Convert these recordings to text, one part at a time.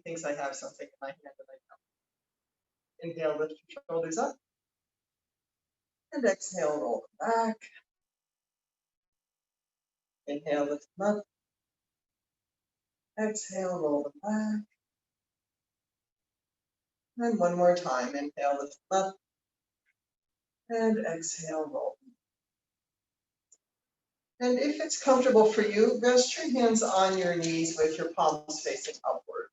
thinks I have something in my hand and I don't. Inhale, lift your shoulders up. And exhale, roll them back. Inhale, lift them up. Exhale, roll them back. And one more time. Inhale, lift them up. And exhale, roll them. And if it's comfortable for you, rest your hands on your knees with your palms facing upward.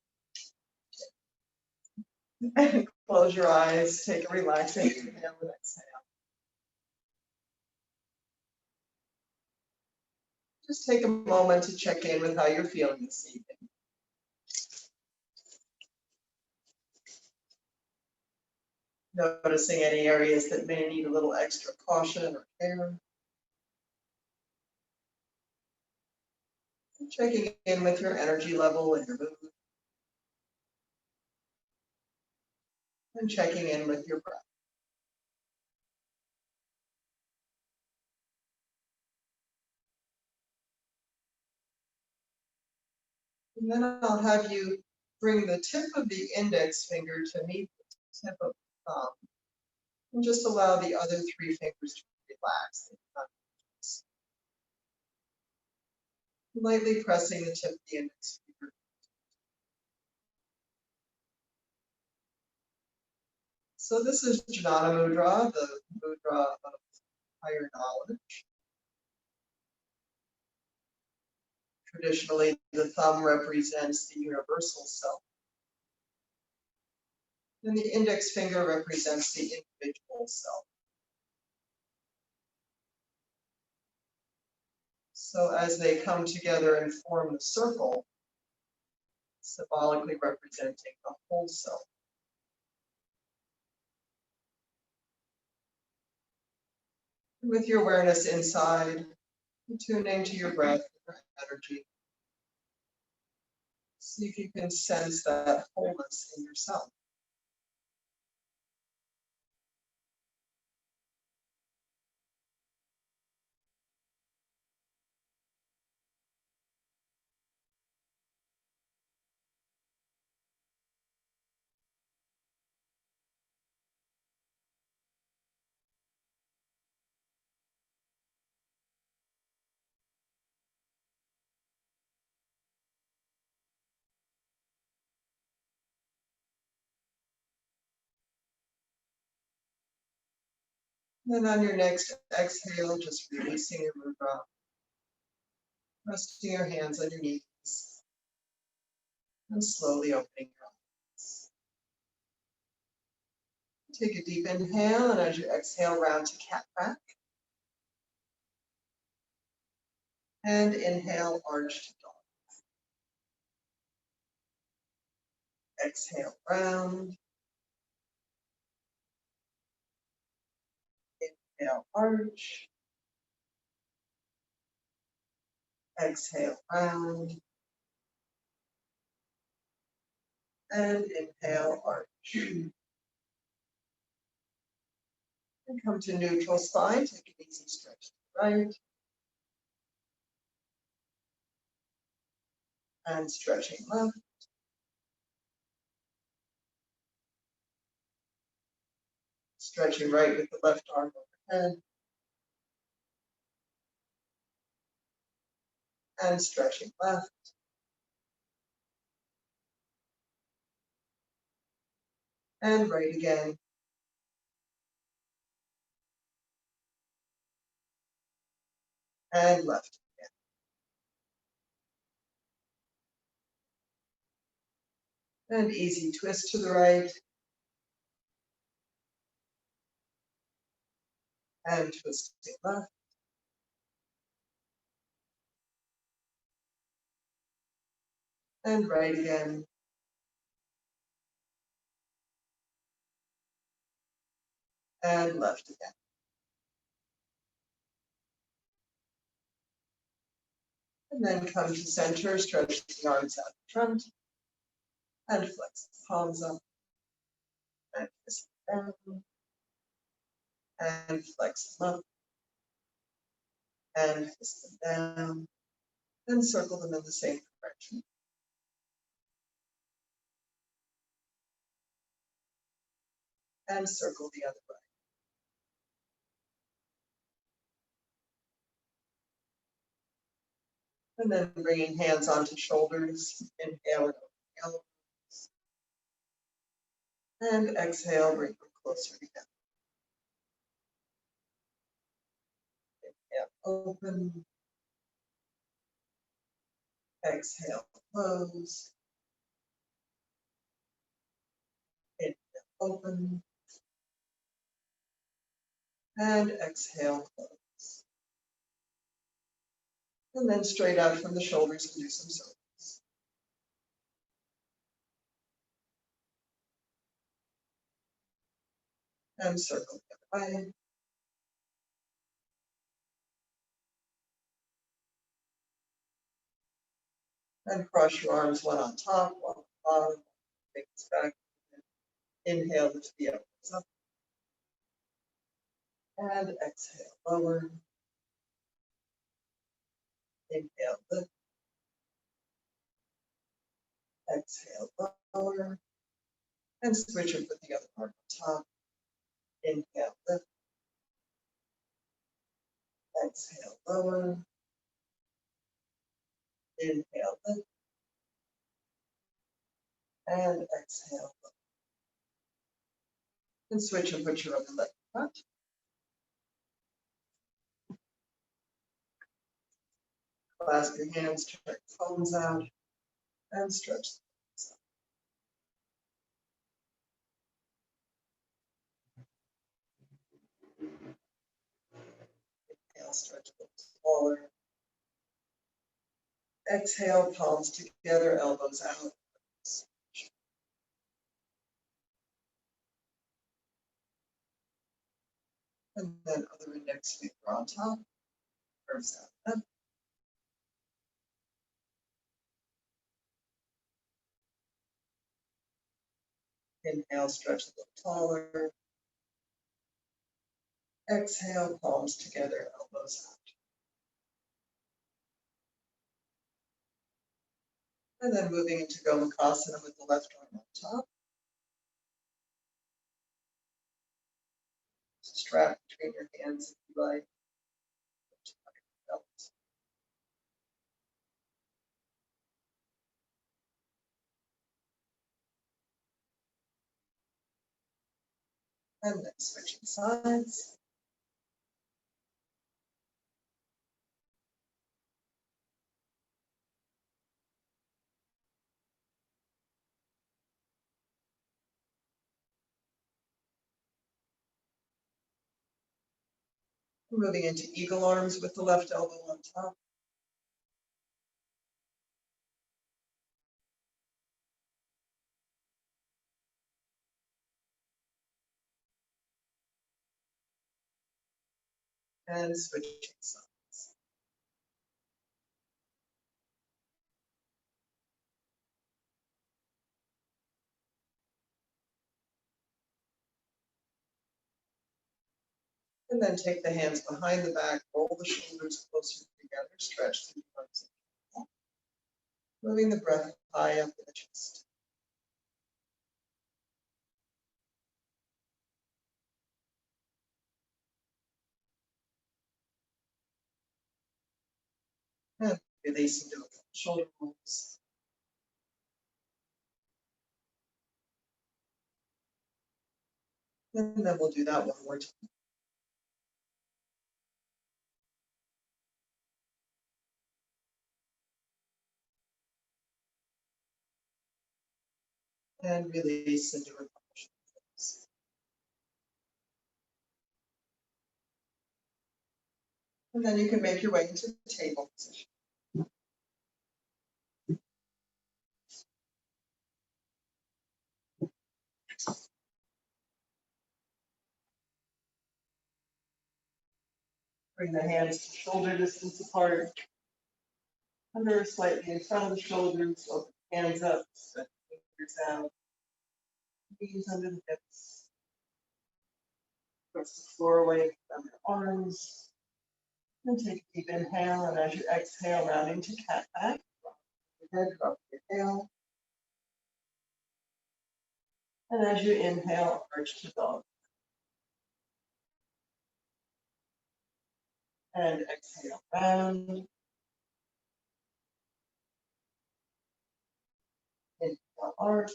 And close your eyes. Take a relaxing inhale and exhale. Just take a moment to check in with how you're feeling this evening. Noticing any areas that may need a little extra caution or care. And checking in with your energy level and your mood. And checking in with your breath. And then I'll have you bring the tip of the index finger to meet the tip of the thumb. And just allow the other three fingers to relax. Lightly pressing the tip of the index finger. So this is Jnana Mudra, the mudra of higher knowledge. Traditionally, the thumb represents the universal self. And the index finger represents the individual self. So as they come together and form the circle, symbolically representing the whole self. And with your awareness inside, tuning to your breath and your energy. See if you can sense that wholeness in yourself. And on your next exhale, just releasing your mudra. Resting your hands on your knees. And slowly opening your eyes. Take a deep inhale, and as you exhale, round to cat back. And inhale, arch to dog. Exhale, round. Inhale, arch. Exhale, round. And inhale, arch. And come to neutral spine. Take an easy stretch to the right. And stretching left. Stretching right with the left arm overhead. And stretching left. And right again. And left again. And easy twist to the right. And twisting left. And right again. And left again. And then come to center, stretch the arms out in front. And flex the palms up. And twist them down. And flex them up. And twist them down. And circle them in the same direction. and circle the other way. And then bringing hands onto shoulders, inhale and open the elbows. And exhale, bring them closer together. Inhale, open. Exhale, close. Inhale, open. And exhale, close. And then straight out from the shoulders and do some circles. And circle the other way. And cross your arms, one on top, one on bottom. Take this back. Inhale, lift the elbows up. And exhale, lower. Inhale, lift. Exhale, lower. And switch and put the other arm on top. Inhale, lift. Exhale, lower. Inhale, lift. And exhale, lower. And switch and put your other leg in front. Clasp your hands, check the palms out, and stretch the legs out. Inhale, stretch the legs forward. Exhale, palms together, elbows out. And then other index finger on top, curves out. Up. Inhale, stretch a little taller. Exhale, palms together, elbows out. And then moving into Gomukhasana with the left arm on top. Strap between your hands if you like. And then switching sides. Moving into eagle arms with the left elbow on top. And switching sides. And then take the hands behind the back, roll the shoulders closer together, stretch through the arms. Moving the breath high up in the chest. And release into a shoulder rolls. And then we'll do that one more time. And release into a rolls. And then you can make your way into the table position. Bring the hands to shoulder distance apart. Under slightly in front of the shoulders, open hands up, stretch the fingers out. Knees under the hips. Press the floor away from your arms. And take a deep inhale, and as you exhale, rounding to cat back. Drop your head, drop your tail. And as you inhale, arch to dog. And exhale, round. Inhale, arch.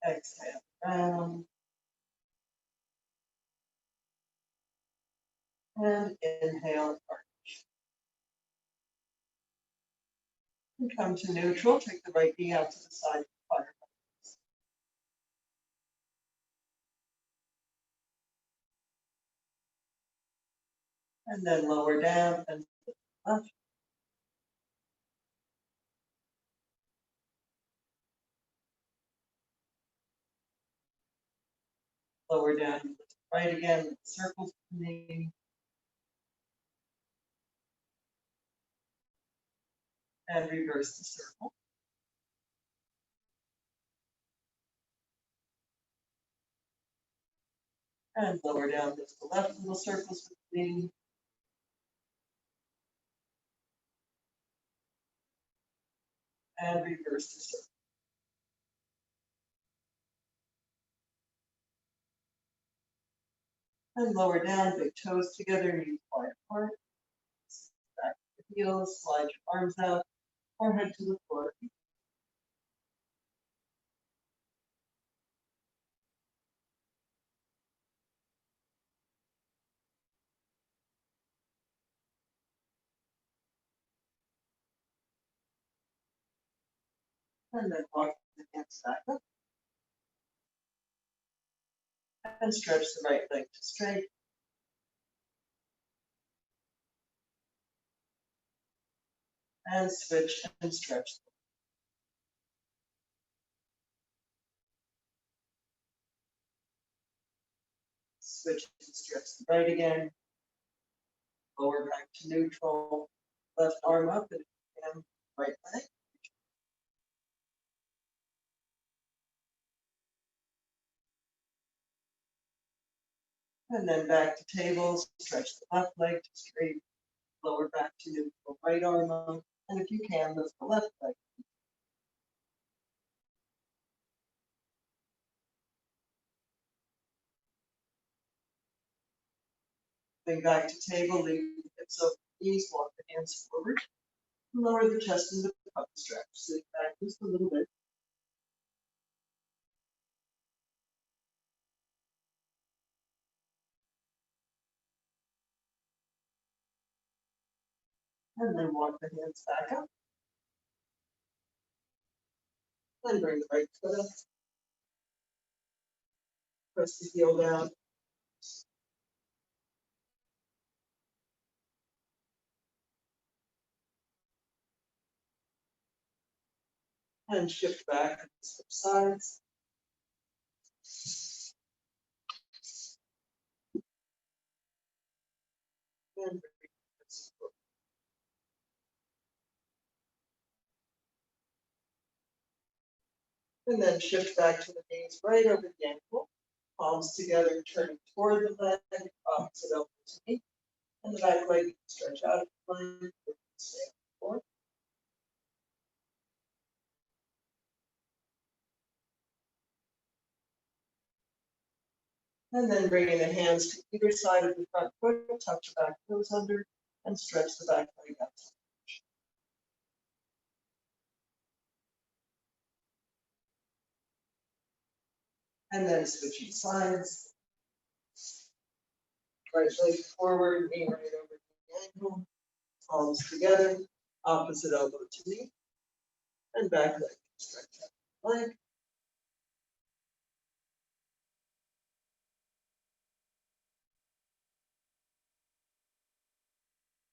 Exhale, round. And inhale, arch. And come to neutral, take the right knee out to the side of the fire. And then lower down and up. Lower down, right again, circles the knee. And reverse the circle. And lower down just the left little circles with the knee. And reverse the circle. And lower down, big toes together, knees wide apart. Back to the heels, slide your arms out, forehead to the floor. And then walk the hands back up. And stretch the right leg to straight. And switch and stretch. Switch and stretch the right again. Lower back to neutral. Left arm up and again, right leg. And then back to table, stretch the left leg to straight, lower back to neutral, right arm up, and if you can, lift the left leg. Bring back to table, leave the hips over the knees, walk the hands forward, lower the chest into the puppy stretch. Sit back just a little bit. And then walk the hands back up. Then bring the right foot up. Press the heel down. And shift back and switch sides. And bring the hips forward. And then shift back to the knees right over the ankle. Palms together, turning toward the leg, opposite elbow to knee. And the back leg stretch out of the line. Stay on the floor. And then bringing the hands to either side of the front foot, tuck the back toes under, and stretch the back leg out. And then switching sides. Right leg forward, knee right over the ankle, palms together, opposite elbow to knee, and back leg stretch out the leg.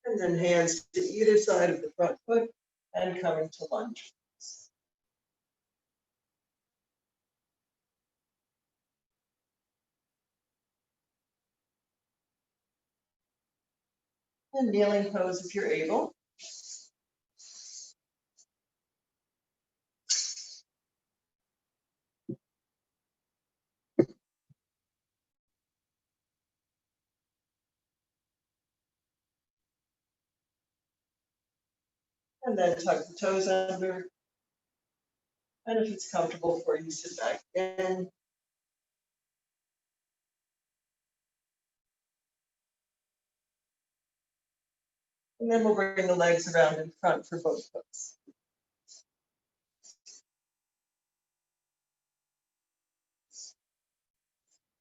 And then hands to either side of the front foot and coming to lunge. And kneeling pose if you're able. And then tuck the toes under. And if it's comfortable for you, sit back again. And then we'll bring the legs around in front for both foot.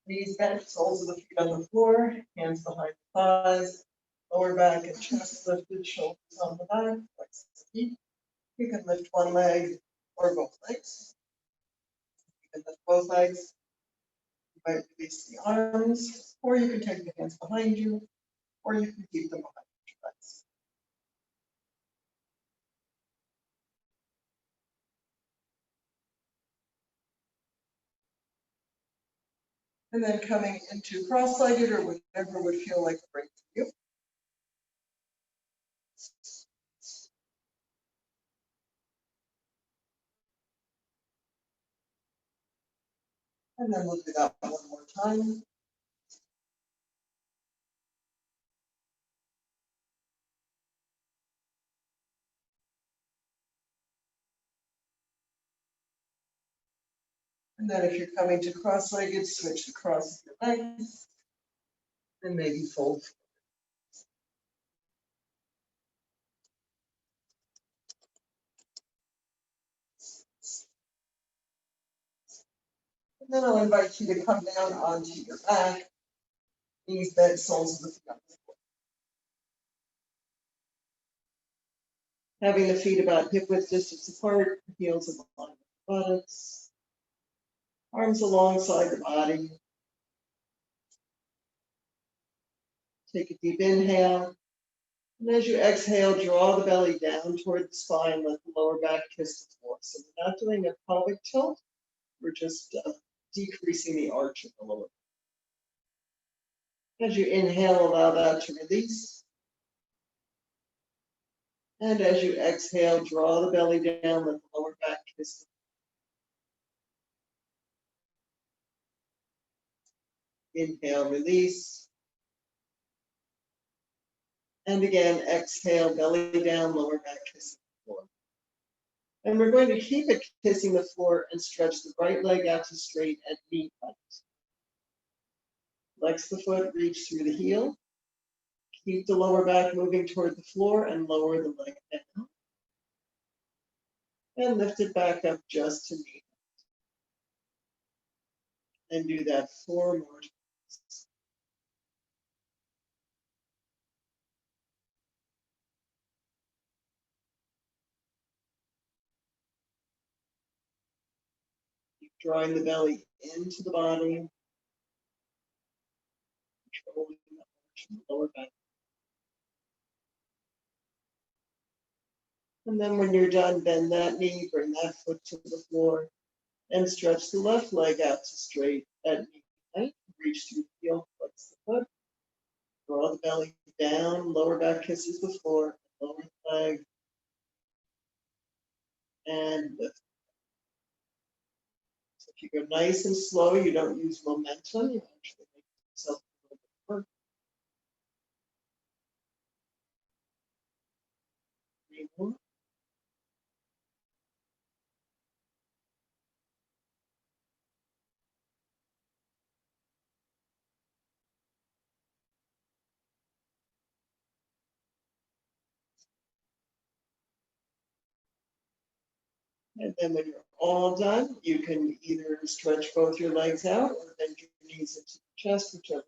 Knees bent, soles of the feet on the floor, hands behind the thighs, lower back and chest lifted, shoulders on the back, flex the feet. You can lift one leg or both legs. You can lift both legs. You might release the arms, or you can take the hands behind you, or you can keep them behind your legs. And then coming into cross-legged or whatever would feel like a break for you. And then we'll do that one more time. And then if you're coming to cross-legged, switch the cross of your legs and maybe fold. And then I'll invite you to come down onto your back, knees bent, soles of the feet on the floor. Having the feet about hip width distance apart, heels aligned with the buttocks, arms alongside the body. Take a deep inhale. And as you exhale, draw the belly down toward the spine, let the lower back kiss the floor. So we're not doing a pelvic tilt, we're just decreasing the arch of the lower back. As you inhale, allow that to release. And as you exhale, draw the belly down, let the lower back kiss the floor. Inhale, release. And again, exhale, belly down, lower back kissing the floor. And we're going to keep it kissing the floor and stretch the right leg out to straight at knee height. Flex the foot, reach through the heel. Keep the lower back moving toward the floor and lower the leg down. And lift it back up just to knee height. And do that 4 more times. Keep drawing the belly into the body, controlling the arch of the lower back. And then when you're done, bend that knee, bring that foot to the floor, and stretch the left leg out to straight at knee height. Reach through the heel, flex the foot, draw the belly down, lower back kisses the floor, lower the leg, and lift. So if you go nice and slow, you don't use momentum, you actually make yourself a little bit work. 3 more. And then when you're all done, you can either stretch both your legs out or bend your knees into the chest, whichever.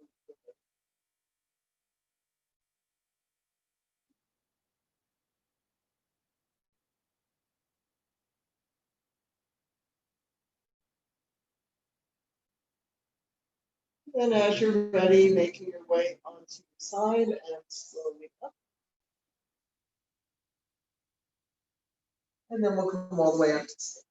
And as you're ready, making your way onto the side and slowly up. And then we'll come all the way up to stand.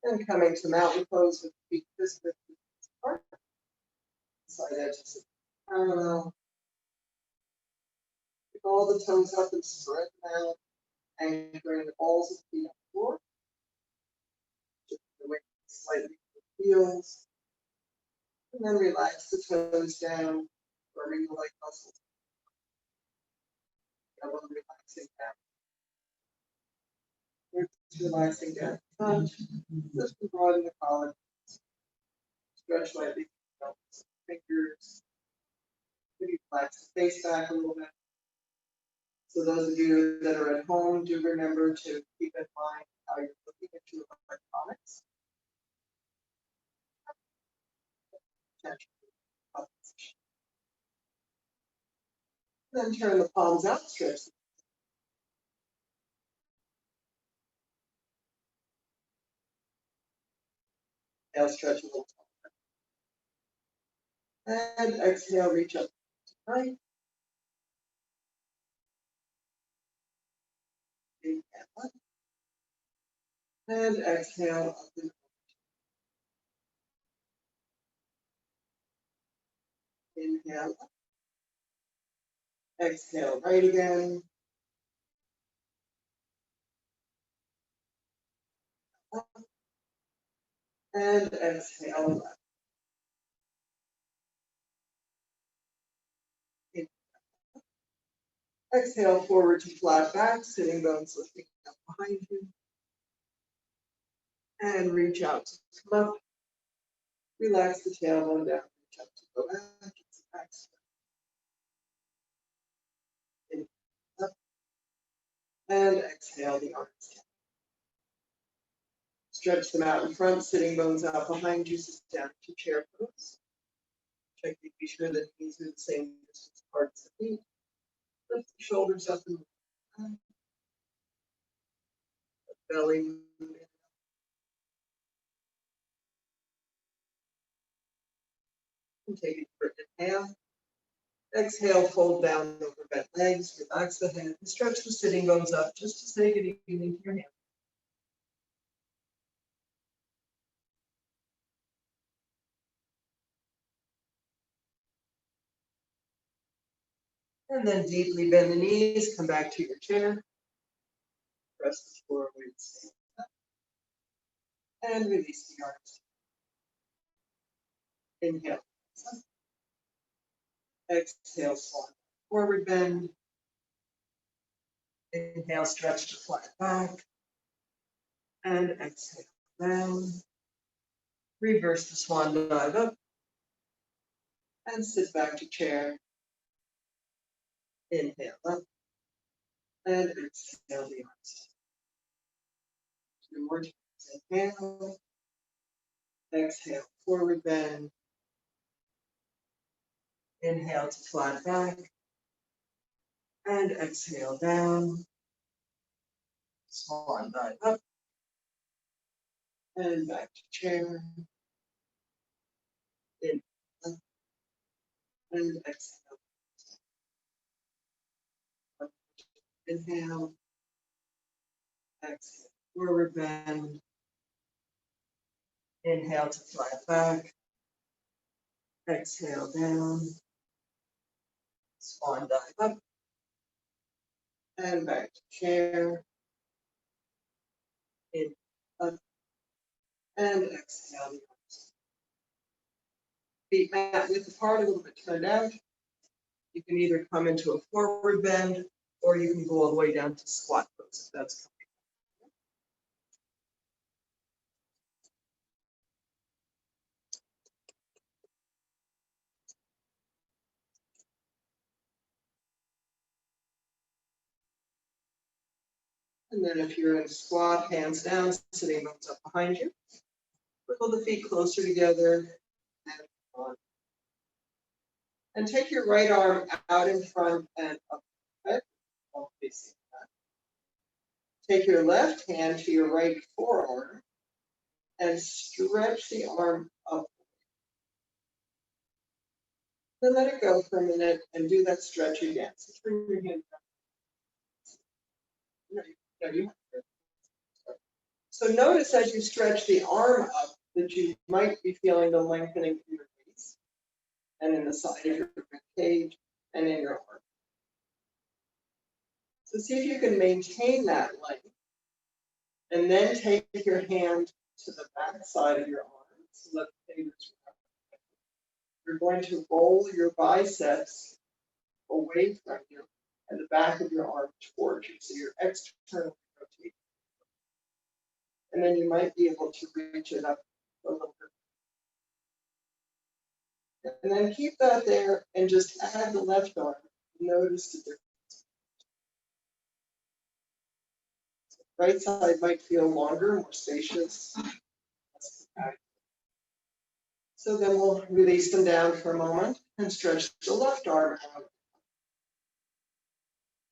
And coming to mountain pose with feet this width apart. Side edges parallel. Pick all the toes up and spread them out, anchoring the balls of the feet on the floor. slightly to the heels. And then relax the toes down, firming the leg muscles. Elbow relaxing down. Ribs relaxing down front. Just broaden the collar. Stretch lightly. Fingers. Maybe relax the face back a little bit. So those of you that are at home, do remember to keep in mind how you're looking at your electronics. Then turn the palms out, stretch. Now stretch a little taller. And exhale, reach up to right. Inhale up. And exhale up and inhale up. Exhale right again. Up. And exhale left. Exhale forward to flat back, sitting bones lifting up behind you. And reach out to come up. Relax the tailbone down. Reach up to go back. Back up. And exhale the arms down. Stretch them out in front, sitting bones out behind you, sit down to chair pose. Check to be sure that knees are the same distance apart as the feet. Lift the shoulders up and down. Belly moving. And take a deep inhale. Exhale, fold down over bent legs, relax the head, and stretch the sitting bones up just to say good evening to your hand. And then deeply bend the knees, come back to your chair. Press the floor away to stand up. And release the arms. Inhale. Exhale, swan. Forward bend. Inhale, stretch to flat back. And exhale down. Reverse the swan dive up. And sit back to chair. Inhale up. And exhale the arms. 2 more times. Inhale. Exhale, forward bend. Inhale to flat back. And exhale down. Swan dive up. And back to chair. Inhale up. And exhale. Inhale. Exhale, forward bend. Inhale to flat back. Exhale down. Swan dive up. And back to chair. Inhale up. And exhale the arms. Feet mat width apart, a little bit turned out. You can either come into a forward bend or you can go all the way down to squat pose if that's And then if you're in a squat, hands down, sitting bones up behind you. Wiggle the feet closer together and on. And take your right arm out in front and up. Okay? Facing back. Take your left hand to your right forearm and stretch the arm up. Then let it go for a minute and do that stretch again. So bring your hand down. So notice as you stretch the arm up that you might be feeling the lengthening in your face and in the side of your rib cage and in your arm. So see if you can maintain that length and then take your hand to the back side of your arm. So let the fingers wrap. You're going to roll your biceps away from you and the back of your arm towards you. So you're externally rotating. And then you might be able to reach it up a little bit. And then keep that there and just add the left arm. Notice the difference. Right side might feel longer, more spacious. So then we'll release them down for a moment and stretch the left arm out.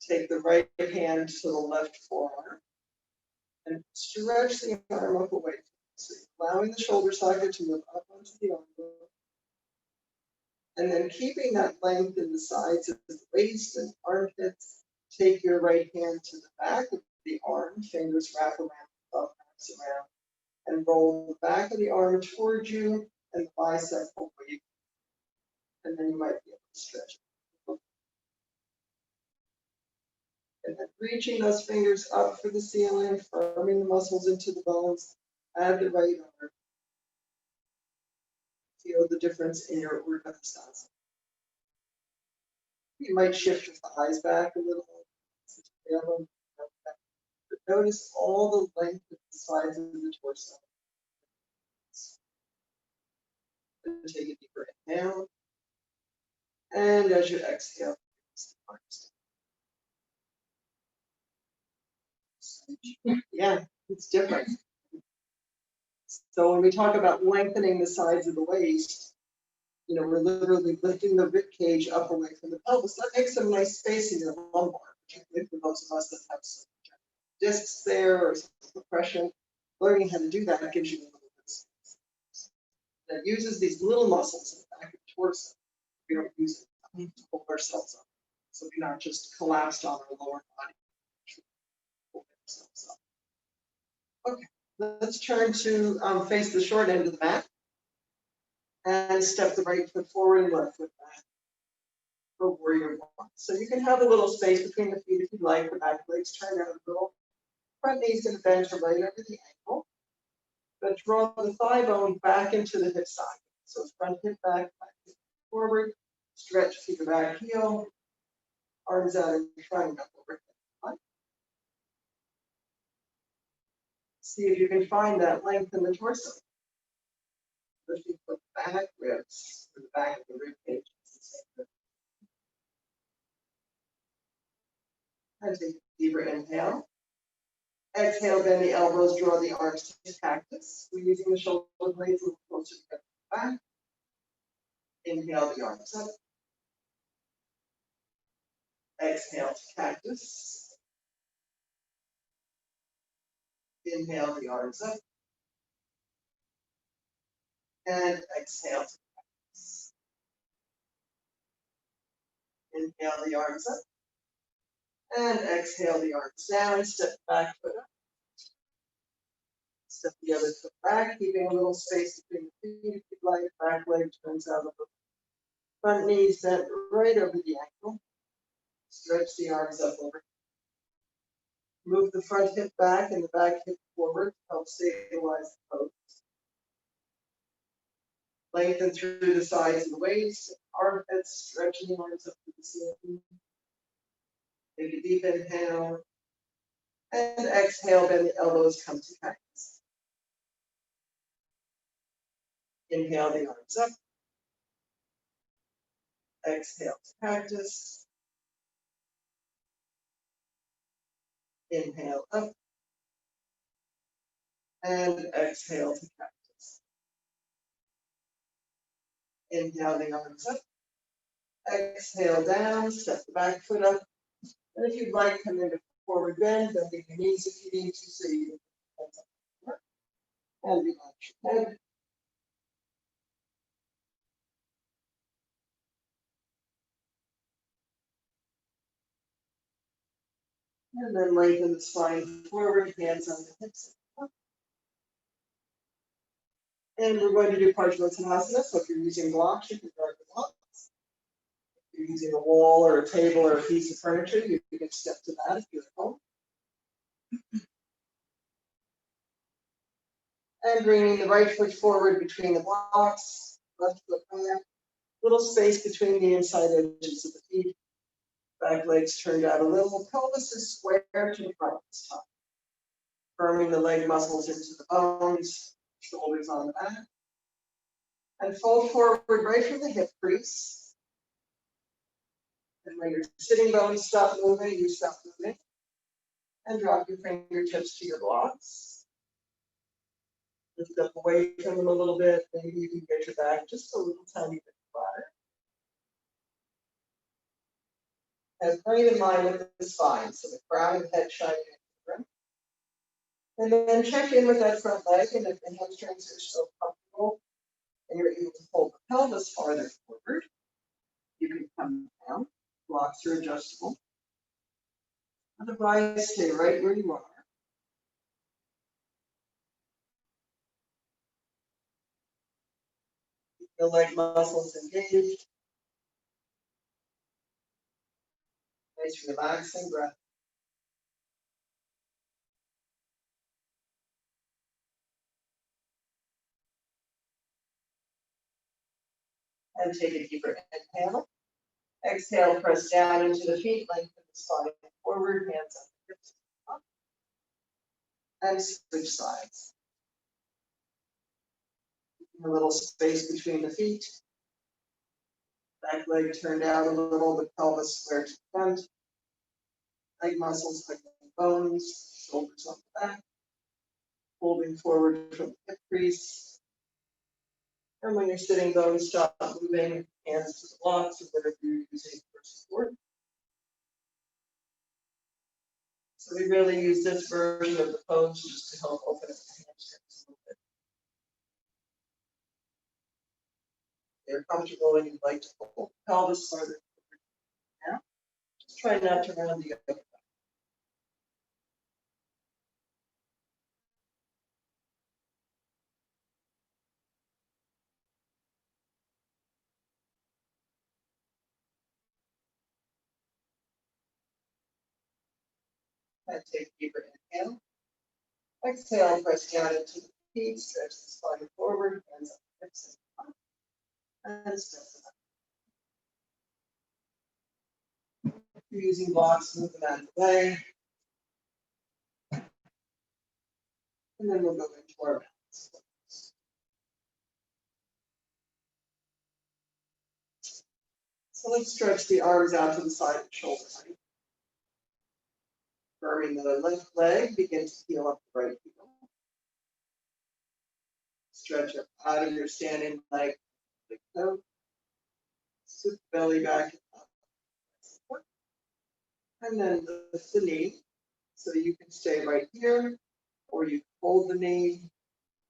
Take the right hand to the left forearm and stretch the arm up away. So allowing the shoulder socket to move up onto the arm. And then keeping that length in the sides of the waist and armpits, take your right hand to the back of the arm, fingers wrap around, thumb wraps around, and roll the back of the arm towards you and the bicep away. And then you might be able to stretch it. And then reaching those fingers up for the ceiling, firming the muscles into the bones, add the right arm. Feel the difference in your Urdhva. You might shift your thighs back a little. But notice all the length of the sides of the torso. Take a deeper inhale. And as you exhale, yeah, it's different. So when we talk about lengthening the sides of the waist, we're literally lifting the rib cage up away from the pelvis. That makes some nice space in your lumbar, particularly for those of us that have some discs there or some compression. Learning how to do that gives you a little bit of space. That uses these little muscles in the back of the torso. We don't use it to hold ourselves up. So we're not just collapsed on our lower body. Okay, let's turn to face the short end of the mat and step the right foot forward and left foot back for warrior one. So you can have a little space between the feet if you'd like. The back legs turn out a little. Front knee's going to bend to right over the ankle, but draw the thigh bone back into the hip socket. So front hip back hip forward, stretch through the back heel, arms out in front, up over. See if you can find that length in the torso. Lifting the back ribs, or the back of the rib cage. And take a deeper inhale. Exhale, bend the elbows, draw the arms to cactus. We're using the shoulder blades a little closer to the back. Inhale the arms up. Exhale to cactus. Inhale the arms up. And exhale to cactus. Inhale the arms up. And exhale the arms down. Step back foot up. Step the other foot back, keeping a little space between the feet if you'd like. Back leg turns out a little. Front knees bent right over the ankle. Stretch the arms up over. Move the front hip back and the back hip forward to help stabilize the pose. Lengthen through the sides of the waist, armpits, stretching the arms up to the ceiling. Take a deep inhale. And exhale, bend the elbows, come to cactus. Inhale the arms up. Exhale to cactus. Inhale up. And exhale to cactus. Inhale the arms up. Exhale down, step the back foot up. And if you'd like, come into forward bend, bending your knees if you need to, so you can and relax your head. And then lengthen the spine forward, hands on the hips. And we're going to do Parsvanathanasana. So if you're using blocks, you can guard the blocks. If you're using a wall or a table or a piece of furniture, you can step to that if you're at home. And bringing the right foot forward between the blocks, left foot back, little space between the inside edges of the feet. Back legs turned out a little, pelvis is square to the front this time. Firming the leg muscles into the bones, shoulders on the back. And fold forward right from the hip crease. And when your sitting bones stop moving, you stop moving. And drop your fingertips to your blocks. Lift up away from them a little bit. Maybe you can get your back just a little tiny bit flatter. And bring in line with the spine, so the crown of the head shining into the rim. And then check in with that front leg, and if the hamstrings are still comfortable and you're able to hold the pelvis farther forward, you can come down. Blocks are adjustable. Otherwise, stay right where you are. Keep the leg muscles engaged. Nice relaxing breath. And take a deeper inhale. Exhale, press down into the feet, lengthen the spine forward, hands up, hips up. And switch sides. A little space between the feet. Back leg turned out a little, the pelvis square to the front. Leg muscles like bones, shoulders on the back. Holding forward from the hip crease. And when you're sitting, bones stop moving, hands to the blocks or whatever you're using for support. So we really use this version of the pose just to help open up the hamstrings a little bit. If you're comfortable and you'd like to hold the pelvis farther forward now, just try not to round the other. And take a deeper inhale. Exhale, press down into the feet, stretch the spine forward, hands up, hips and step it up. If you're using blocks, move them out of the way. And then we'll go into our balance. So let's stretch the arms out to the side of the shoulder height. Firming the left leg, begin to heel up the right heel. Stretch up out of your standing leg, big toe. Scoop the belly back up. And then lift the knee so you can stay right here, or you can hold the knee,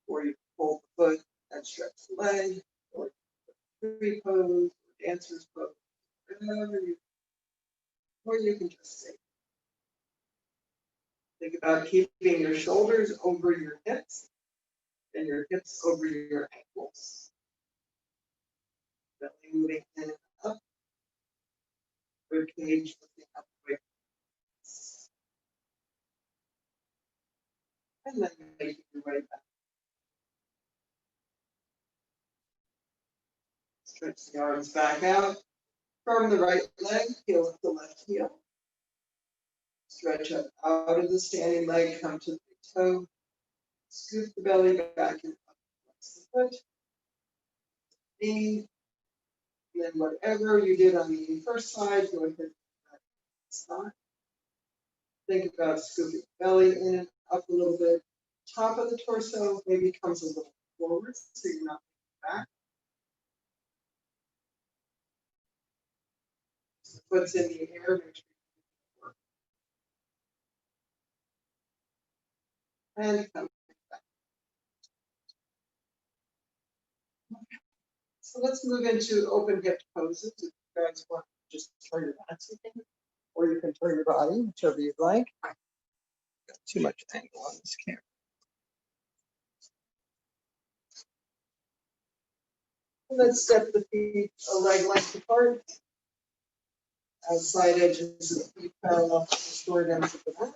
or you can hold the foot and stretch the leg, or tree pose, or dancer's pose, whatever you, or you can just stay. Think about keeping your shoulders over your hips and your hips over your ankles. Belly moving in and up. Rib cage lifting up away. And then making your way back. Stretch the arms back out. Firm the right leg, heel up the left heel. Stretch up out of the standing leg, come to the big toe. Scoop the belly back and up. Flex the foot. Knee. And then whatever you did on the first side, go ahead and back side. Think about scooping the belly in and up a little bit. Top of the torso maybe comes a little forward, so you're not back. So the foot's in the air, make sure you work. And come back. Okay. So let's move into open hip poses. If you guys want to just turn your backs again, or you can turn your body, whichever you'd like. Got too much angle on this camera. Let's step the feet a leg length apart. Outside edges of the feet parallel to the short ends of the mat.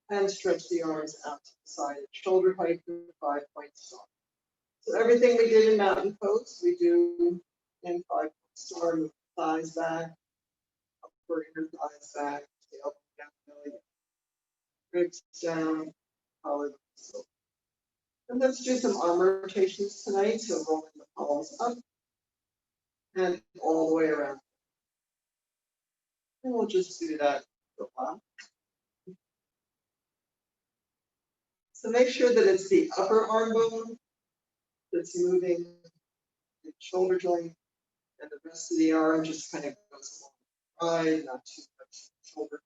And stretch the arms out to the side at shoulder height for 5-point star. So everything we did in mountain pose, we do in 5-point star. Move thighs back, upper inner thighs back, tail down, belly, ribs down, collar. And let's do some arm rotations tonight. So rolling the palms up and all the way around. And we'll just do that for a while. So make sure that it's the upper arm bone that's moving the shoulder joint, and the rest of the arm just kind of goes along the side, not too much shoulder.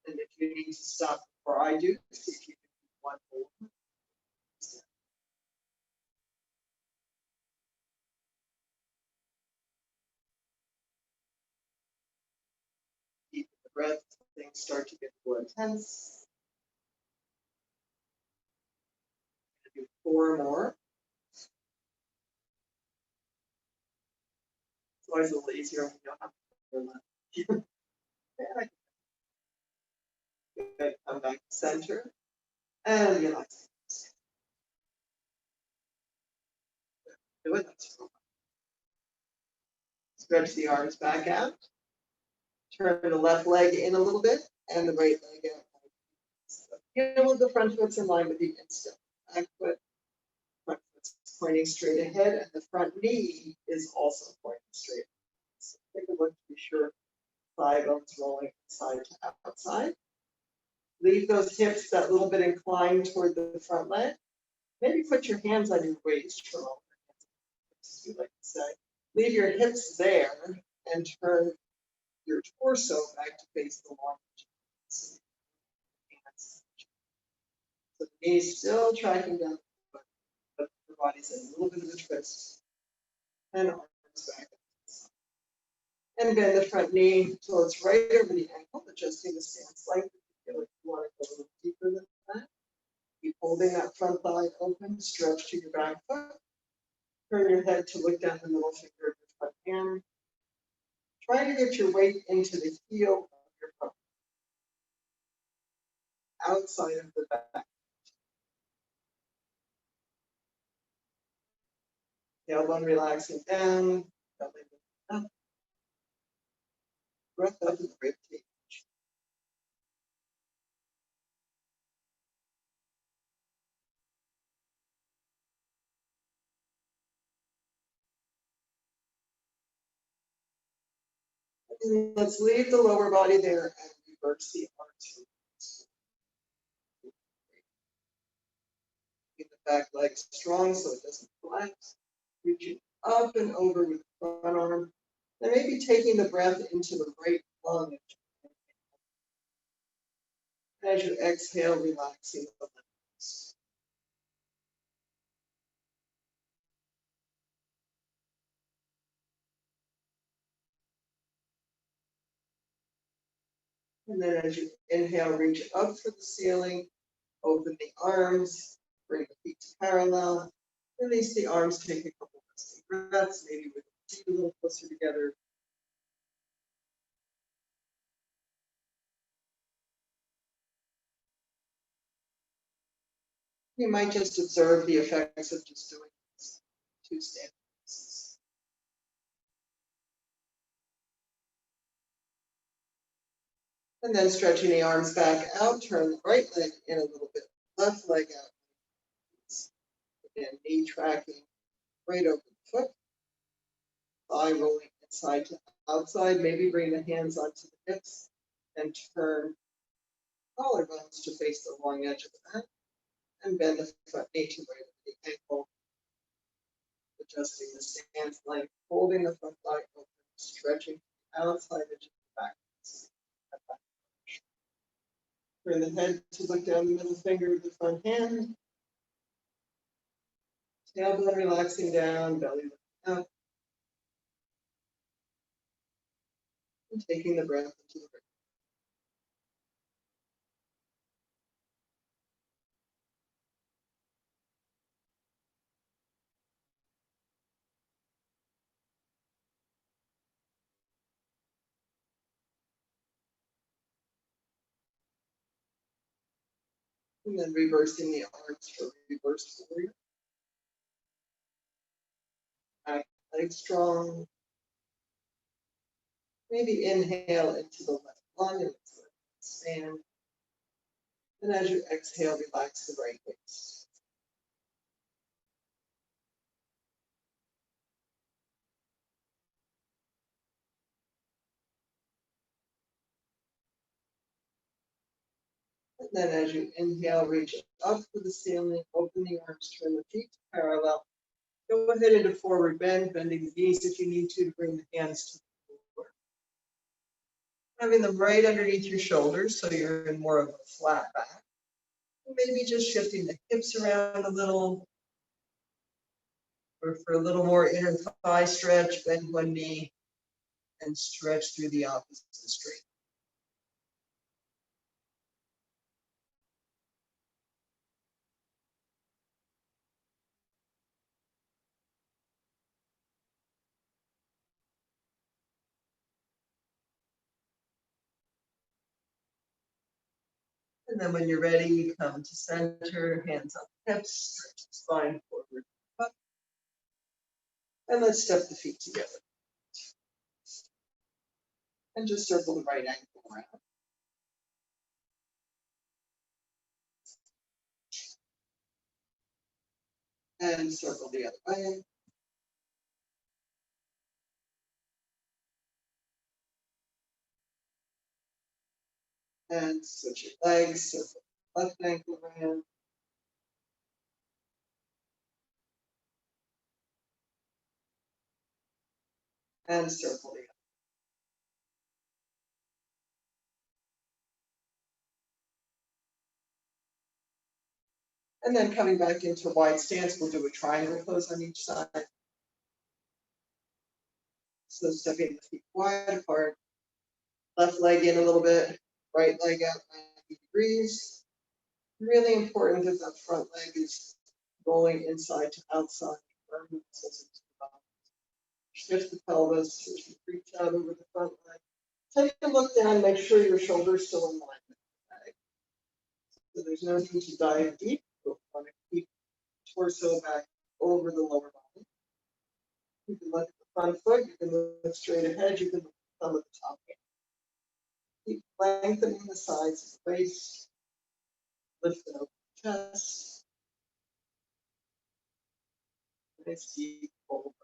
And if you need to stop before I do, see if you can do one more. Keep the breath, things start to get more intense. Do 4 more. It's always a little easier when you don't have to Good. Come back to center and relax. Do it. Stretch the arms back out. Turn the left leg in a little bit and the right leg out. Heel of the front foot's in line with the instep. Back foot, front foot's pointing straight ahead, and the front knee is also pointing straight. So take a look to be sure thigh bones rolling side to outside. Leave those hips that little bit inclined toward the front leg. Maybe put your hands on your waist for a moment, as you like to say. Leave your hips there and turn your torso back to face the wall. So the knees still tracking down, but the body's in a little bit of a twist. And arms back. And bend the front knee till it's right over the ankle, adjusting the stance length. If you feel like you want to go a little deeper than that. Keep holding that front thigh open, stretch to your back foot. Turn your head to look down the middle finger of your front hand. Try to get your weight into the heel of your foot, outside of the back. Tailbone relaxing down, belly up. Breath up in the rib cage. And let's leave the lower body there and reverse the arms. Keep the back leg strong so it doesn't collapse. Reaching up and over with the front arm. And maybe taking the breath into the right lung. As you exhale, relaxing the limbs. And then as you inhale, reach up for the ceiling, open the arms, bring the feet to parallel, release the arms, take a couple of resting breaths, maybe with the feet a little closer together. You might just observe the effects of just doing this 2 standing poses. And then stretching the arms back out, turn the right leg in a little bit, left leg out. Again, knee tracking right over the foot, thigh rolling inside to outside, maybe bring the hands onto the hips and turn collarbones to face the long edge of the mat, and bend the front knee to right over the ankle, adjusting the stance length, holding the front thigh open, stretching the outside edge of the back. Turn the head to look down the middle finger of the front hand. Tailbone relaxing down, belly lifting up. And taking the breath into the breath. And then reversing the arms for reverse warrior. Back leg strong. Maybe inhale into the left lung and expand. And as you exhale, relax the right waist. And then as you inhale, reach up to the ceiling, open the arms, turn the feet parallel. Go ahead into forward bend, bending the knees if you need to bring the hands to the floor. Having them right underneath your shoulders so you're in more of a flat back. And maybe just shifting the hips around a little, or for a little more inner thigh stretch, bend one knee and stretch through the opposite straight. And then when you're ready, you come to center, hands up hips, stretch the spine forward, up. And let's step the feet together. And just circle the right ankle around. And circle the other way. And switch your legs, circle left ankle around. And circle the other. And then coming back into wide stance, we'll do a triangle pose on each side. So stepping the feet wide apart, left leg in a little bit, right leg out 90 degrees. Really important that that front leg is rolling inside to outside. Shift the pelvis, reach out over the front leg. Take a look down, make sure your shoulders still in line with the leg. So there's no need to dive deep. You'll want to keep torso back over the lower body. You can look at the front foot, you can look straight ahead, you can look at the thumb of the top hand. Keep lengthening the sides of the waist, lifting up the chest. Nice deep full.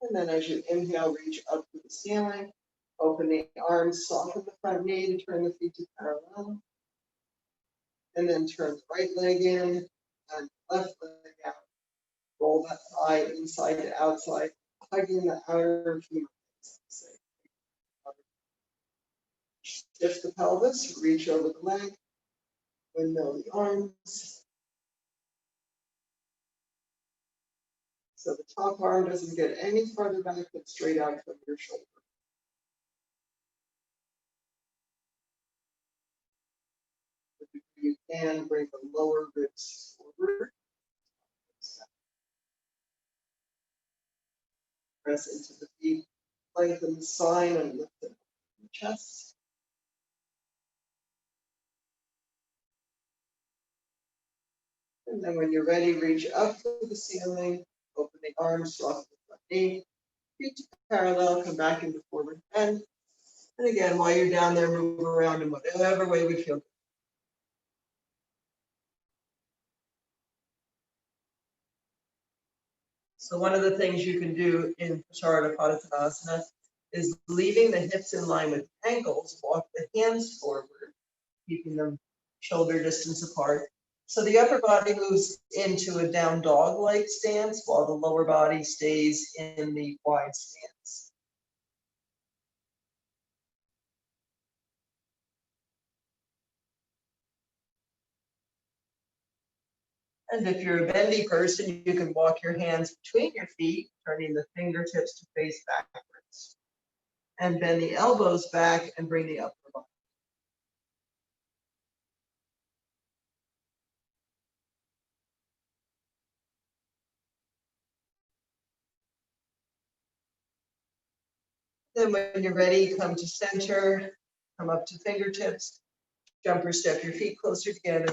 And then as you inhale, reach up to the ceiling, open the arms, soften the front knee to turn the feet to parallel. And then turn the right leg in and left leg out. Roll that thigh inside to outside, hugging the outer femur. Shift the pelvis, reach over the leg, windmill the arms. So the top arm doesn't get any farther back than straight out from your shoulder. If you can, bring the lower ribs forward. Press into the feet, lengthen the spine and lift it up the chest. And then when you're ready, reach up to the ceiling, open the arms, soften the front knee, feet parallel, come back into forward bend. And again, while you're down there, move around in whatever way we feel. So one of the things you can do in Prasarada Padottanasana is leaving the hips in line with ankles, walk the hands forward, keeping them shoulder distance apart. So the upper body moves into a down dog-like stance while the lower body stays in the wide stance. And if you're a bendy person, you can walk your hands between your feet, turning the fingertips to face backwards. And bend the elbows back and bring the upper body. Then when you're ready, come to center, come up to fingertips, jump or step your feet closer together,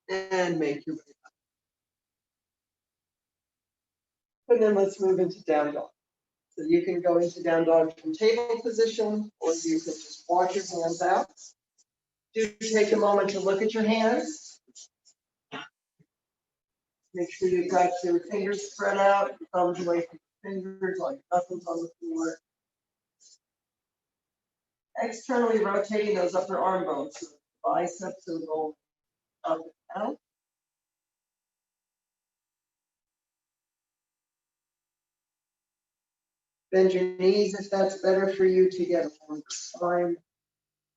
and make your way up. And then let's move into down dog. So you can go into down dog from table position, or you can just walk your hands out. Do take a moment to look at your hands. Make sure you've got your fingers spread out, your thumbs away from your fingers, like knuckles on the floor. Externally rotating those upper arm bones, so the biceps are rolled up and out. Bend your knees if that's better for you to get a longer spine,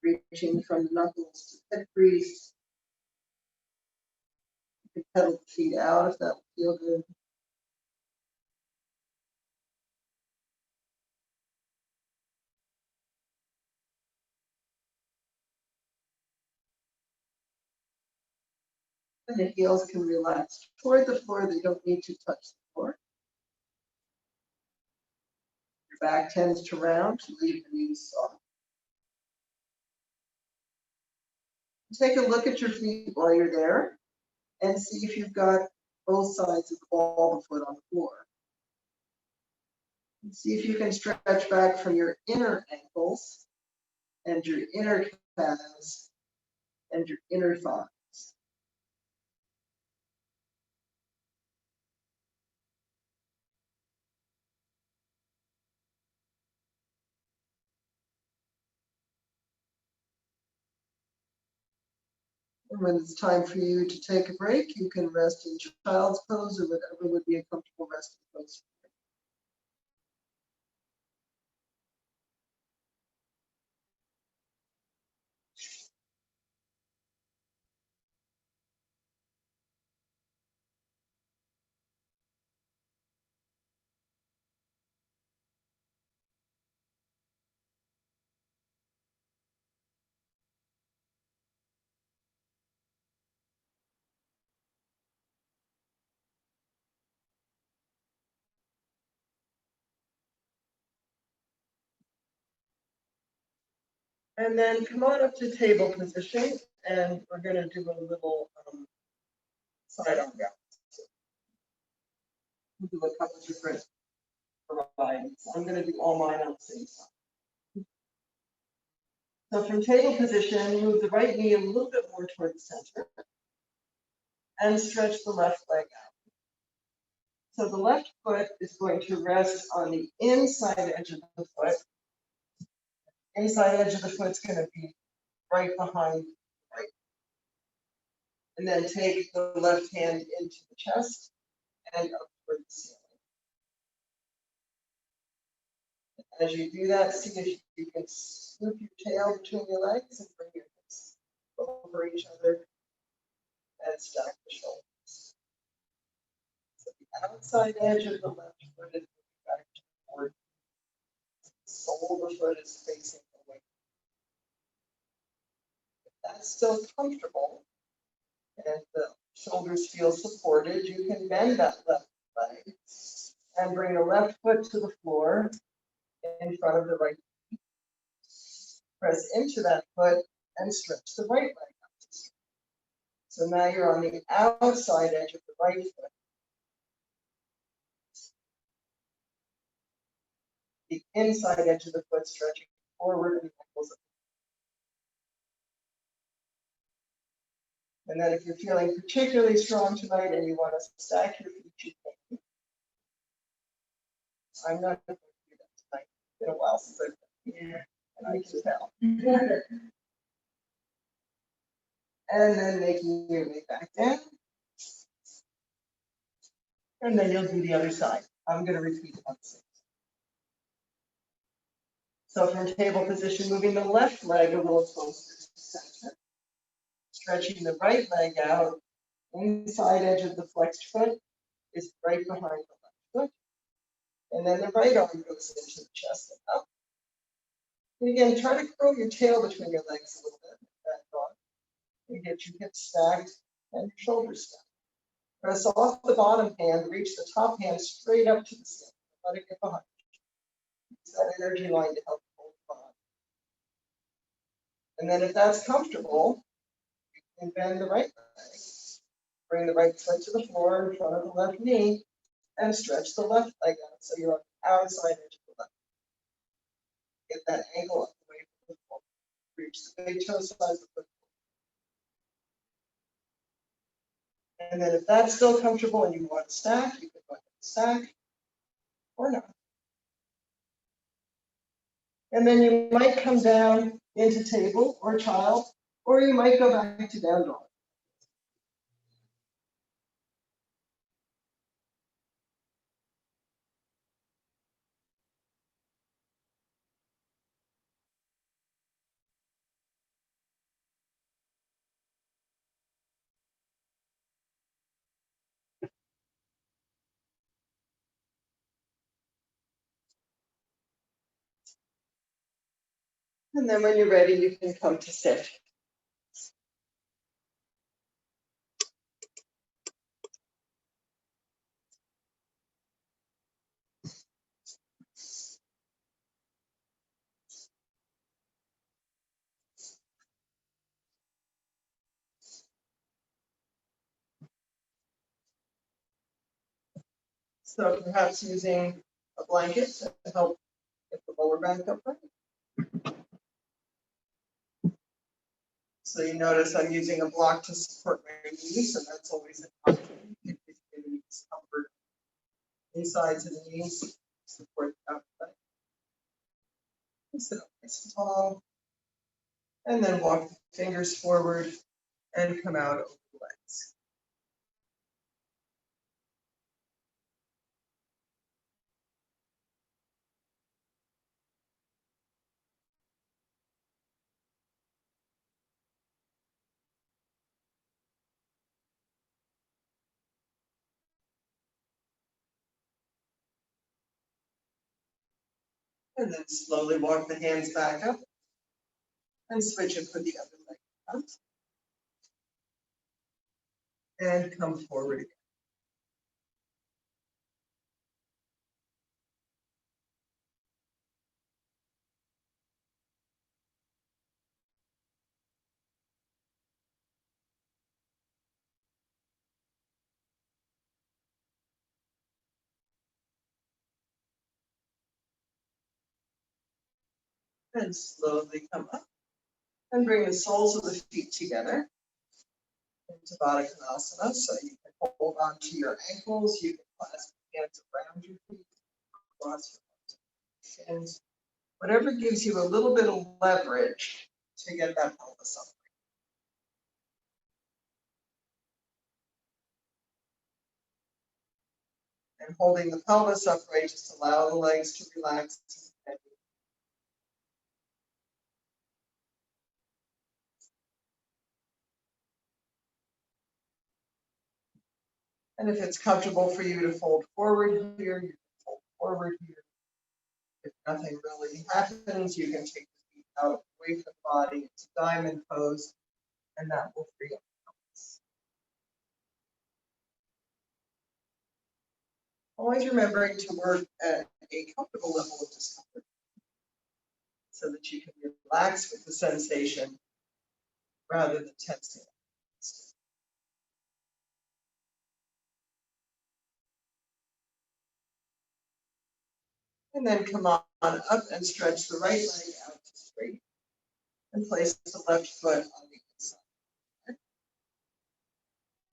reaching from the knuckles to hip crease. You can pedal the feet out if that would feel good. And the heels can relax toward the floor. They don't need to touch the floor. Your back tends to round to leave the knees soft. Take a look at your feet while you're there and see if you've got both sides of the ball of the foot on the floor. And see if you can stretch back from your inner ankles and your inner calves and your inner thighs. And when it's time for you to take a break, you can rest in child's pose or whatever would be a comfortable resting pose. And then come on up to table position, and we're going to do a little side arm round. We'll do a couple different varieties. I'm going to do all mine on the same side. So from table position, move the right knee a little bit more toward the center and stretch the left leg out. So the left foot is going to rest on the inside edge of the foot. Inside edge of the foot is going to be right behind the right. And then take the left hand into the chest and up toward the ceiling. As you do that, see if you can swoop your tail between your legs and bring your hips over each other and stack the shoulders. So the outside edge of the left foot is moving back toward the sole of the foot is facing away. If that's still comfortable and the shoulders feel supported, you can bend that left leg and bring the left foot to the floor in front of the right knee. Press into that foot and stretch the right leg out. So now you're on the outside edge of the right foot. The inside edge of the foot stretching forward and ankles up. And then if you're feeling particularly strong tonight and you want to stack your feet, you can. I'm not going to do that tonight. It's been a while since I've done it. And I can tell. And then making your way back down. And then you'll do the other side. I'm going to repeat it once. So from table position, moving the left leg a little closer to the center. Stretching the right leg out inside edge of the flexed foot is right behind the left foot. And then the right arm goes into the chest and up. And again, try to curl your tail between your legs a little bit. Back on. And get your hips stacked and your shoulders stacked. Press off the bottom hand, reach the top hand straight up to the ceiling. Let it get behind you. Use that energy line to help hold the body. And then if that's comfortable, you can bend the right leg. Bring the right foot to the floor in front of the left knee and stretch the left leg out so you're on the outside edge of the left. Get that ankle up away from the floor. Reach the big toe size of the foot. And then if that's still comfortable and you want to stack, you can go ahead and stack or not. And then you might come down into table or child, or you might go back to down dog. And then when you're ready, you can come to sit. So perhaps using a blanket to help get the lower back upright. So you notice I'm using a block to support my knees, and that's always an option. If you need discomfort insides of the knees, support the outside. Sit up nice and tall, and then walk the fingers forward and come out over the legs. And then slowly walk the hands back up and switch and put the other leg out. And come forward again. And slowly come up and bring the soles of the feet together into Baddha Konasana. So you can hold on to your ankles, you can clasp your hands around your feet, cross your hands, whatever gives you a little bit of leverage to get that pelvis up. And holding the pelvis upright, just allow the legs to relax. And if it's comfortable for you to fold forward here, you can fold forward here. If nothing really happens, you can take the feet out away from the body into diamond pose, and that will free up the pelvis. Always remembering to work at a comfortable level of discomfort so that you can relax with the sensation rather than tensing. And then come on up and stretch the right leg out to straight and place the left foot on the inside.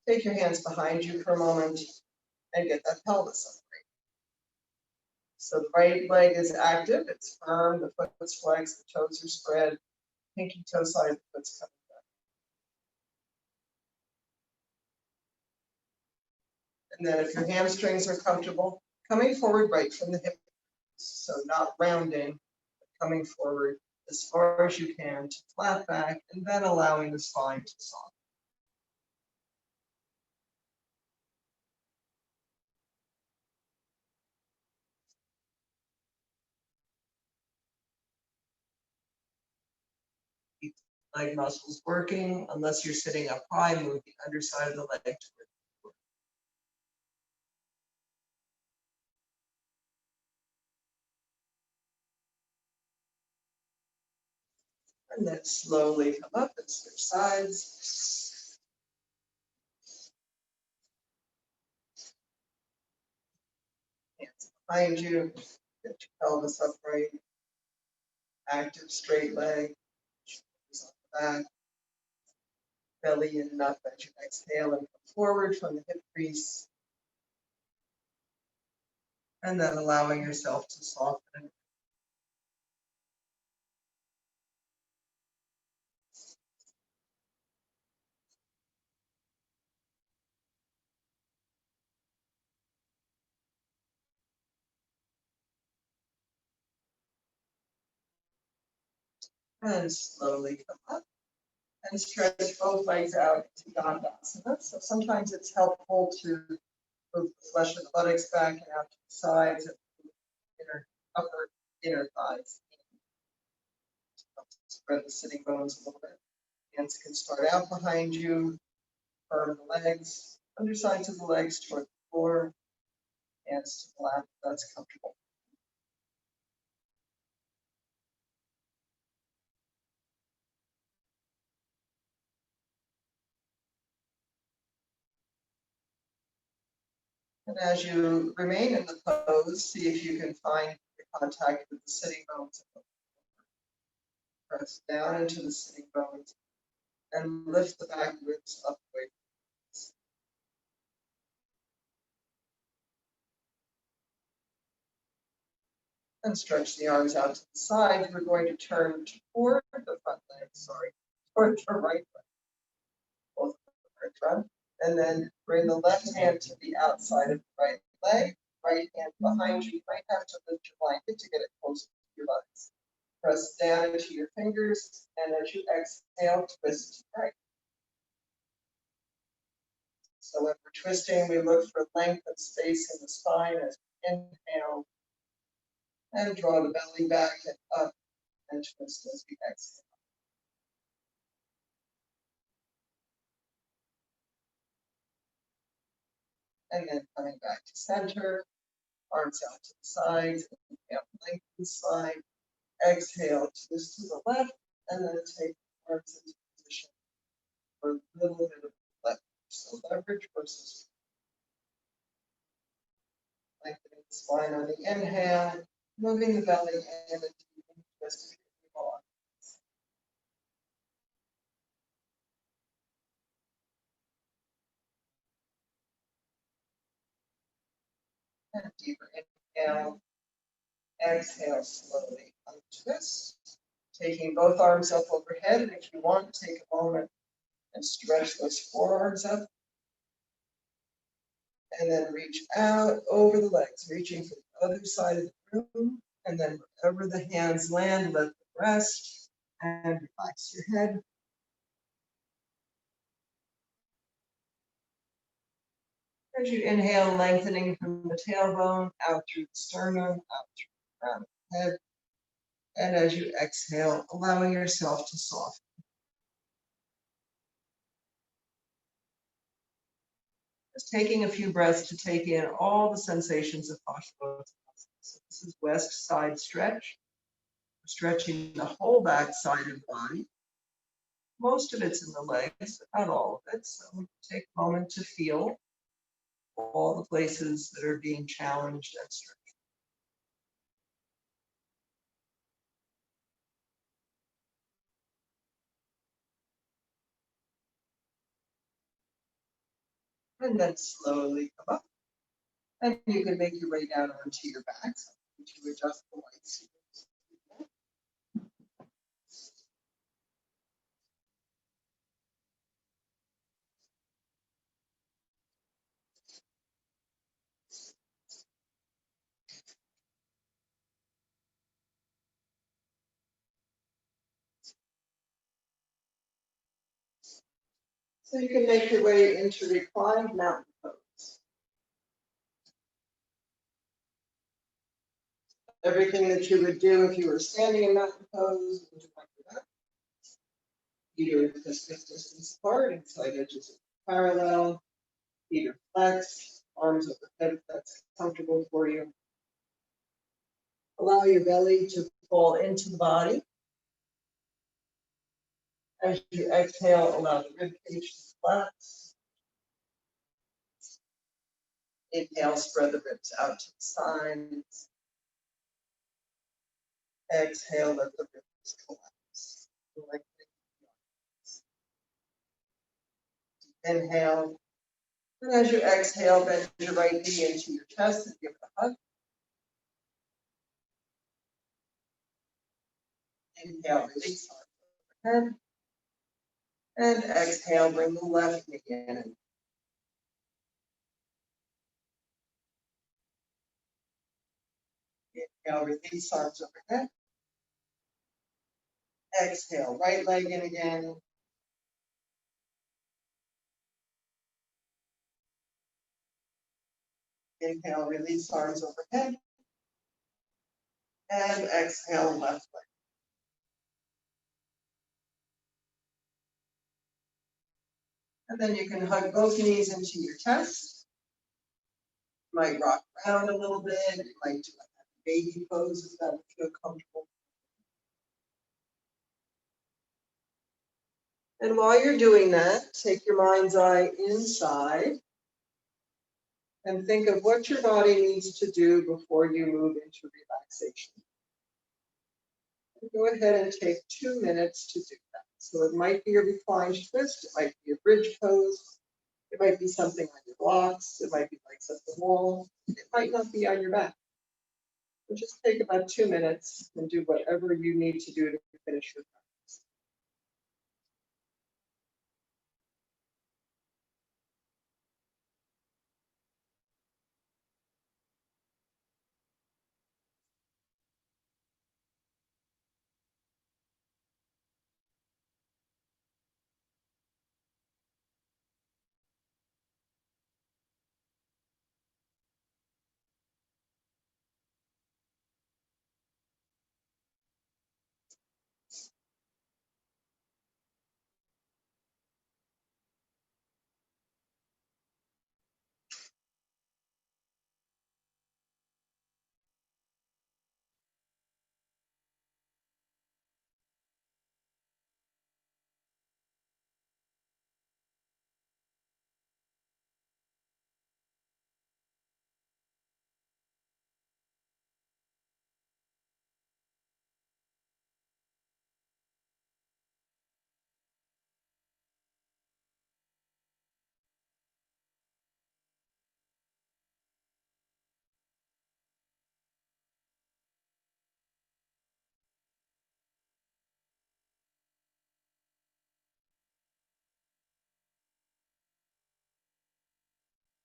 Take your hands behind you for a moment and get that pelvis upright. So the right leg is active, it's firm, the foot is flexed, the toes are spread, pinky toe side of the foot's coming back. And then if your hamstrings are comfortable, coming forward right from the hip. So not rounding, but coming forward as far as you can to flat back and then allowing the spine to soften. leg muscles working. Unless you're sitting up high, move the underside of the leg toward the floor. And then slowly come up and switch sides. Hands behind you, get your pelvis upright, active straight leg, shoulders on the back, belly in and up as you exhale and come forward from the hip crease. And then allowing yourself to soften. And slowly come up and stretch both legs out into Dandasana. So sometimes it's helpful to move the flesh of the buttocks back and out to the sides and inner, upper inner thighs. Spread the sitting bones a little bit. Hands can start out behind you, firm the legs, undersides of the legs toward the floor, hands to the lap, that's comfortable. And as you remain in the pose, see if you can find contact with the sitting bones. Press down into the sitting bones and lift the back ribs up away. And stretch the arms out to the side. We're going to turn toward the front leg, toward the right leg. Both the right front. And then bring the left hand to the outside of the right leg, right hand behind you. You might have to lift your blanket to get it close to your buttocks. Press down into your fingers, and as you exhale, twist to the right. So when we're twisting, we look for length and space in the spine as we inhale, and draw the belly back and up, and twist as we exhale. And then coming back to center, arms out to the sides, inhale, lengthen the spine, exhale, twist to the left, and then take the arms into position for a little bit of leverage. So leverage versus lengthening the spine on the inhale, moving the belly in and deepening twist if you want. And deeper inhale, exhale slowly, untwist, taking both arms up overhead, and if you want, take a moment and stretch those forearms up. And then reach out over the legs, reaching for the other side of the room. And then wherever the hands land, let them rest and relax your head. As you inhale, lengthening from the tailbone, out through the sternum, out through the crown of the head. And as you exhale, allowing yourself to soften. Just taking a few breaths to take in all the sensations of Paschimottanasana. So this is west side stretch. We're stretching the whole back side of the body. Most of it's in the legs, but not all of it. So take a moment to feel all the places that are being challenged and stretched. And then slowly come up. And you can make your way down onto your back so to adjust the legs. So you can make your way into reclined mountain pose. Everything that you would do if you were standing in mountain pose, would you like that? Feet are this distance apart, inside edges are parallel, feet are flexed, arms overhead if that's comfortable for you. Allow your belly to fall into the body. As you exhale, allow the rib cage to collapse. Inhale, spread the ribs out to the sides. Exhale, let the ribs collapse. Inhale. And as you exhale, bend your right knee into your chest and give it a hug. Inhale, release arms overhead. And exhale, bring the left knee in. Inhale, release arms overhead. Exhale, right leg in again. Inhale, release arms overhead. And exhale, left leg. And then you can hug both knees into your chest. You might rock around a little bit. You might do a baby pose if that would feel comfortable. And while you're doing that, take your mind's eye inside and think of what your body needs to do before you move into relaxation. And go ahead and take 2 minutes to do that. So it might be a reclined twist, it might be a bridge pose, it might be something on your blocks, it might be legs up the wall, it might not be on your back. But just take about 2 minutes and do whatever you need to do to finish your practice.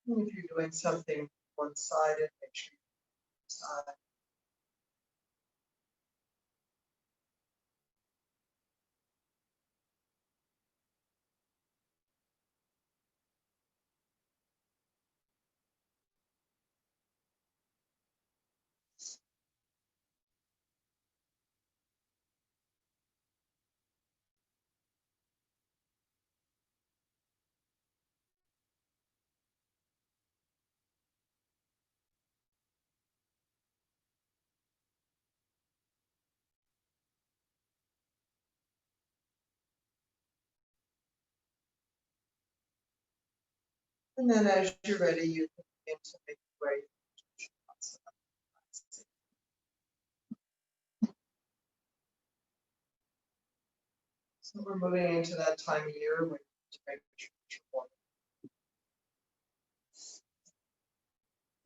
And if you're doing something one-sided, make sure you side. And then as you're ready, you can begin to make your way. So we're moving into that time of year when you make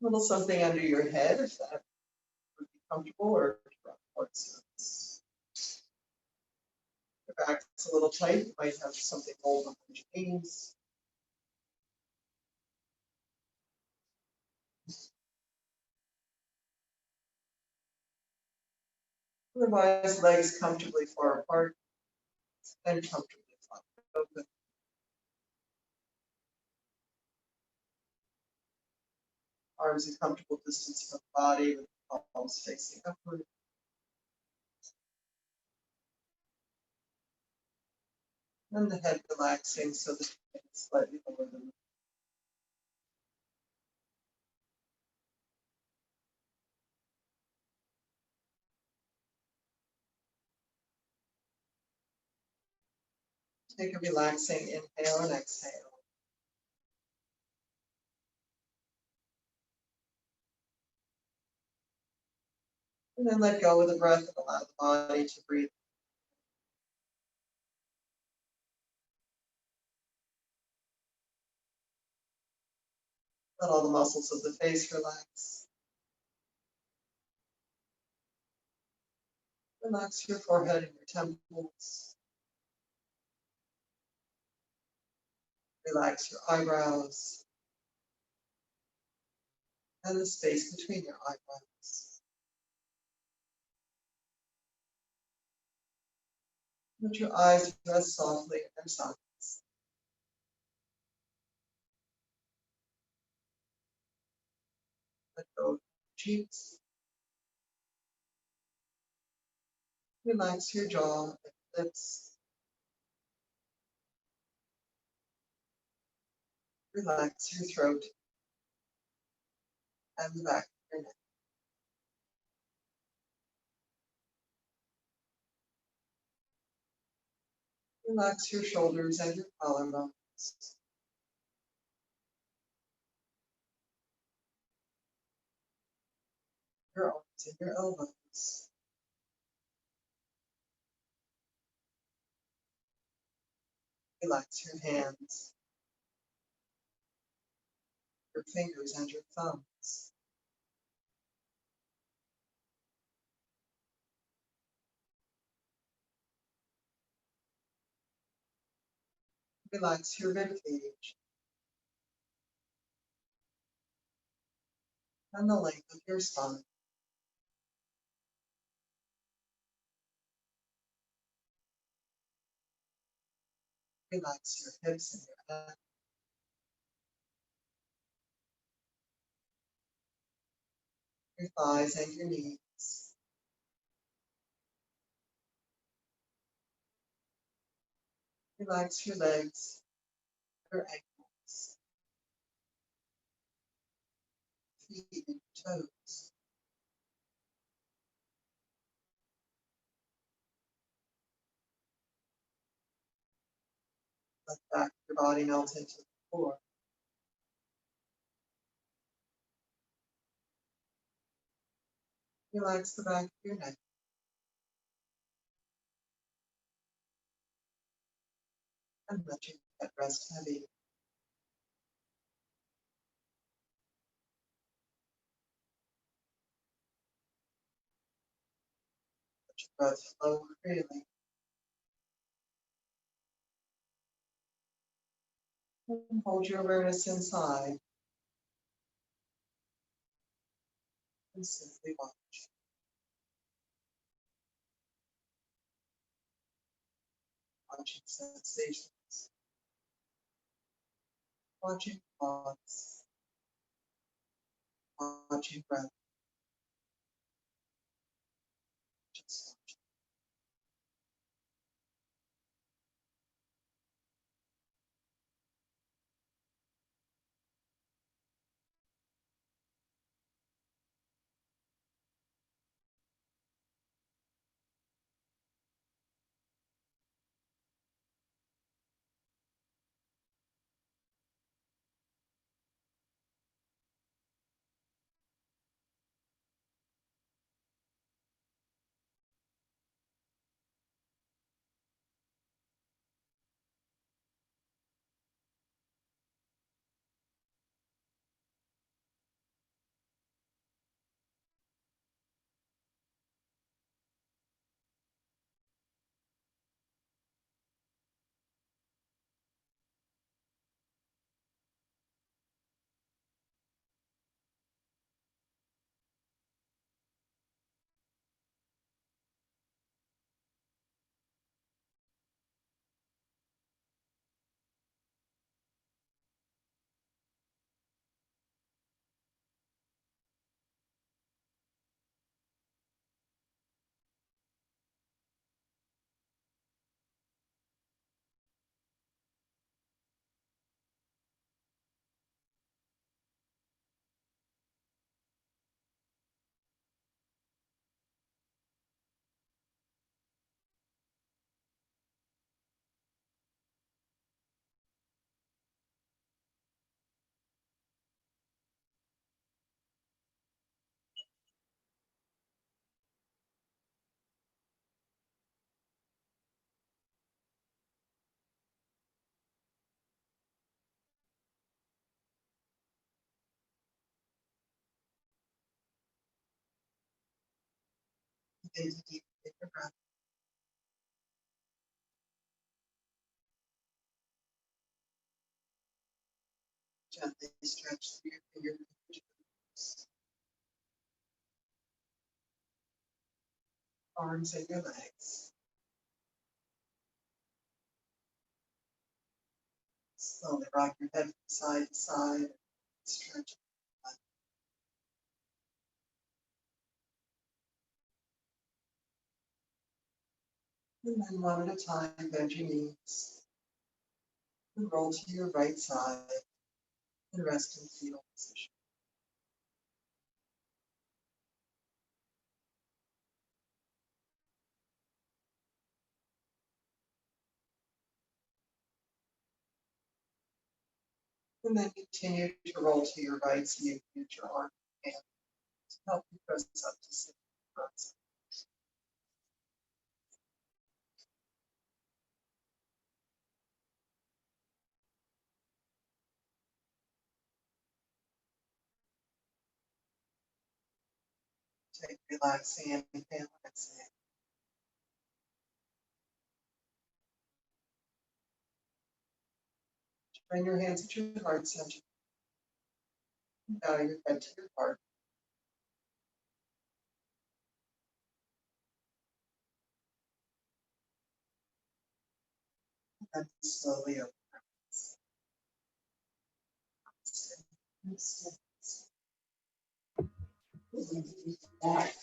a little something under your head if that would be comfortable, or your back's a little tight, you might have something hold on your knees. Otherwise, legs comfortably far apart and comfortably open. Arms a comfortable distance from the body with the palms facing upward. And the head relaxing so that it's slightly lower than. Take a relaxing inhale and exhale. And then let go of the breath and allow the body to breathe. Let all the muscles of the face relax. Relax your forehead and your temples. Relax your eyebrows and the space between your eyebrows. Let your eyes rest softly in their sockets. Let go of your cheeks. Relax your jaw and lips. Relax your throat and the back of your neck. Relax your shoulders and your collarbones. Your arms and your elbows. Relax your hands, your fingers and your thumbs. Relax your rib cage and the length of your spine. Relax your hips and your neck. Your thighs and your knees. Relax your legs, your ankles, feet and your toes. Let the back of your body melt into the floor. Relax the back of your neck. And let your head rest heavy. Let your breath flow freely. And hold your awareness inside and simply watch. Watching sensations, watching thoughts, watching breath. Just Begin to deepen your breath. Gently stretch through your fingertips, arms and your legs. Slowly rock your head from side to side. Stretch. And then one at a time, bend your knees and roll to your right side and rest in fetal position. And then continue to roll to your right so you can use your arm and hand to help you press up to sit. Take relaxing inhale, exhale. Bring your hands at your heart center. Bow your head to your heart. And slowly open your eyes. Back.